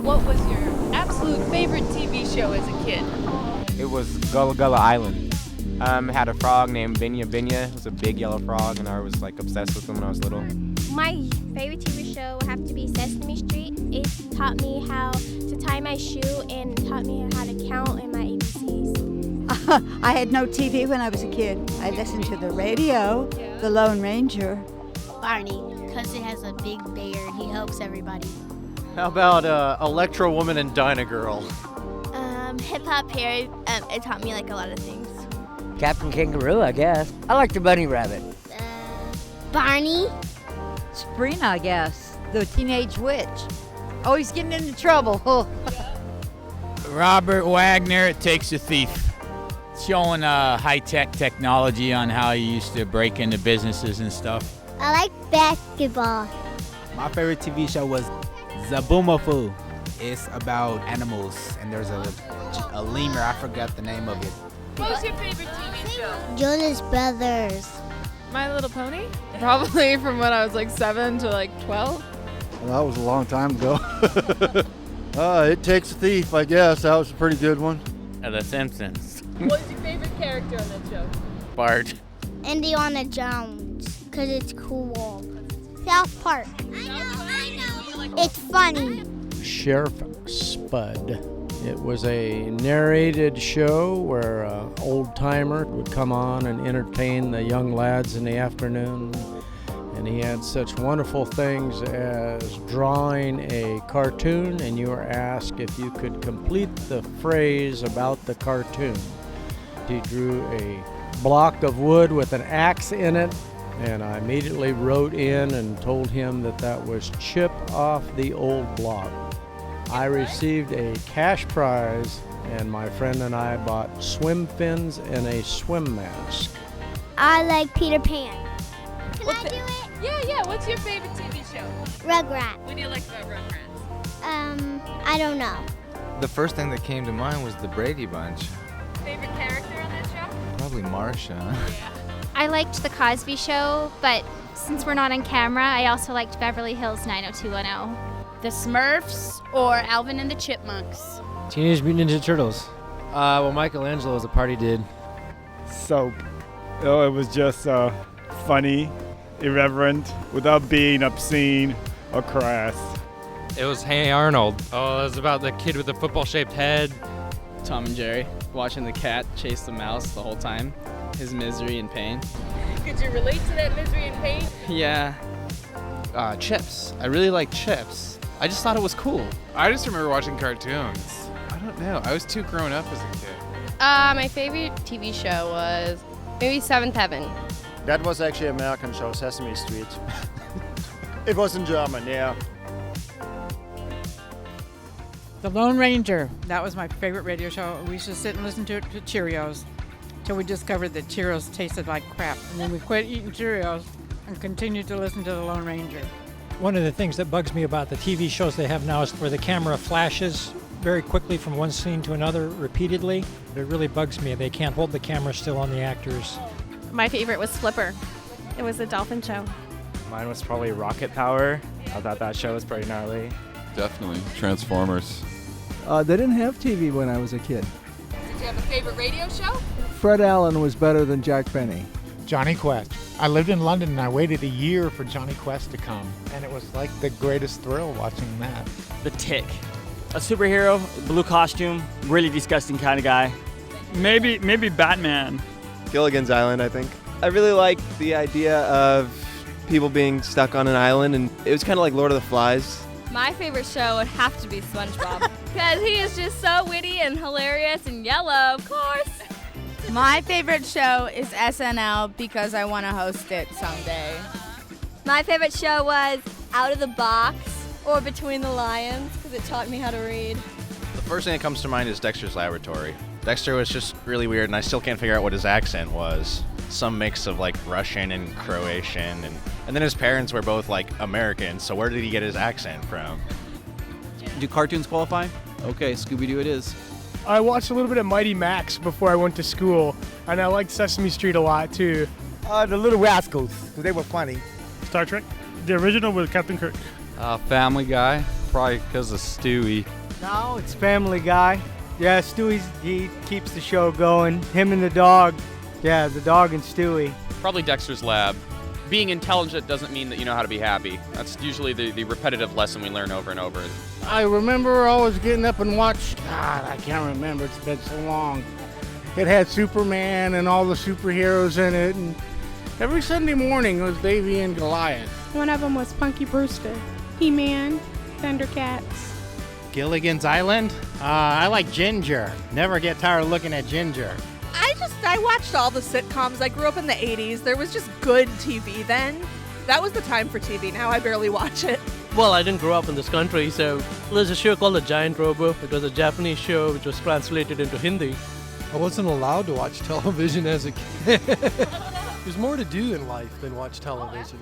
What was your absolute favorite TV show as a kid? It was Gullah Gullah Island. Had a frog named Binya Binya. It was a big yellow frog, and I was like obsessed with him when I was little. My favorite TV show would have to be Sesame Street. It taught me how to tie my shoe and taught me how to count in my ABCs. I had no TV when I was a kid. I listened to the radio, The Lone Ranger. Barney, because it has a big bear and he helps everybody. How about Electro Woman and Dyna Girl? Hip Hop Harry, it taught me like a lot of things. Captain Kangaroo, I guess. I like the Bunny Rabbit. Barney. Sabrina, I guess. The Teenage Witch. Always getting into trouble. Robert Wagner, It Takes a Thief. Showing high-tech technology on how you used to break into businesses and stuff. I like basketball. My favorite TV show was Zaboomafoo. It's about animals, and there's a lemur. I forgot the name of it. What was your favorite TV show? Jonas Brothers. My Little Pony? Probably from when I was like 7 to like 12. Well, that was a long time ago. It Takes a Thief, I guess. That was a pretty good one. The Simpsons. What was your favorite character on that show? Bart. Indiana Jones, because it's cool. South Park. I know. It's funny. Sheriff Spud. It was a narrated show where an old-timer would come on and entertain the young lads in the afternoon. And he had such wonderful things as drawing a cartoon, and you were asked if you could complete the phrase about the cartoon. He drew a block of wood with an axe in it, and I immediately wrote in and told him that that was chip off the old block. I received a cash prize, and my friend and I bought swim fins and a swim mask. I like Peter Pan. Can I do it? Yeah. What's your favorite TV show? Rugrat. What do you like about Rugrats? I don't know. The first thing that came to mind was the Brady Bunch. Favorite character on that show? Probably Marcia. Yeah. I liked The Cosby Show, but since we're not on camera, I also liked Beverly Hills 90210. The Smurfs or Alvin and the Chipmunks. Teenage Mutant Ninja Turtles. Well, Michelangelo was a party dude. Soap. Oh, it was just funny, irreverent, without being obscene or crass. It was Hey Arnold. Oh, it was about the kid with the football-shaped head. Tom and Jerry, watching the cat chase the mouse the whole time. His misery and pain. Could you relate to that misery and pain? Yeah. Chips. I really like Chips. I just thought it was cool. I just remember watching cartoons. I don't know. I was too grown up as a kid. My favorite TV show was maybe Seventh Heaven. That was actually an American show, Sesame Street. It was in German, yeah. The Lone Ranger. That was my favorite radio show. We used to sit and listen to it to Cheerios till we discovered that Cheerios tasted like crap. And then we quit eating Cheerios and continued to listen to The Lone Ranger. One of the things that bugs me about the TV shows they have now is where the camera flashes very quickly from one scene to another repeatedly. It really bugs me. They can't hold the camera still on the actors. My favorite was Flipper. It was a dolphin show. Mine was probably Rocket Power. I thought that show was pretty gnarly. Definitely. Transformers. They didn't have TV when I was a kid. Did you have a favorite radio show? Fred Allen was better than Jack Benny. Johnny Quest. I lived in London and I waited a year for Johnny Quest to come, and it was like the greatest thrill watching that. The Tick. A superhero, blue costume, really disgusting kind of guy. Maybe Batman. Gilligan's Island, I think. I really liked the idea of people being stuck on an island, and it was kind of like Lord of the Flies. My favorite show would have to be SpongeBob because he is just so witty and hilarious and yellow, of course. My favorite show is SNL because I want to host it someday. My favorite show was Out of the Box or Between the Lions because it taught me how to read. The first thing that comes to mind is Dexter's Laboratory. Dexter was just really weird, and I still can't figure out what his accent was. Some mix of like Russian and Croatian, and then his parents were both like American, so where did he get his accent from? Do cartoons qualify? Okay, Scooby-Doo it is. I watched a little bit of Mighty Max before I went to school, and I liked Sesame Street a lot too. The Little Rascals, they were funny. Star Trek. The original was Captain Kirk. Family Guy. probably because of Stewie. No, it's Family Guy. Yeah, he keeps the show going. Him and the dog. Yeah, the dog and Stewie. Probably Dexter's Lab. Being intelligent doesn't mean that you know how to be happy. That's usually the repetitive lesson we learn over and over. I remember always getting up and watch. God, I can't remember. It's been so long. It had Superman and all the superheroes in it. And every Sunday morning it was Davey and Goliath. One of them was Punky Brewster, He-Man, Thundercats. Gilligan's Island. I like Ginger. Never get tired of looking at Ginger. I watched all the sitcoms. I grew up in the 80s. There was just good TV then. That was the time for TV. Now I barely watch it. Well, I didn't grow up in this country, so there's a show called The Giant Robo. It was a Japanese show which was translated into Hindi. I wasn't allowed to watch television as a kid. There's more to do in life than watch television.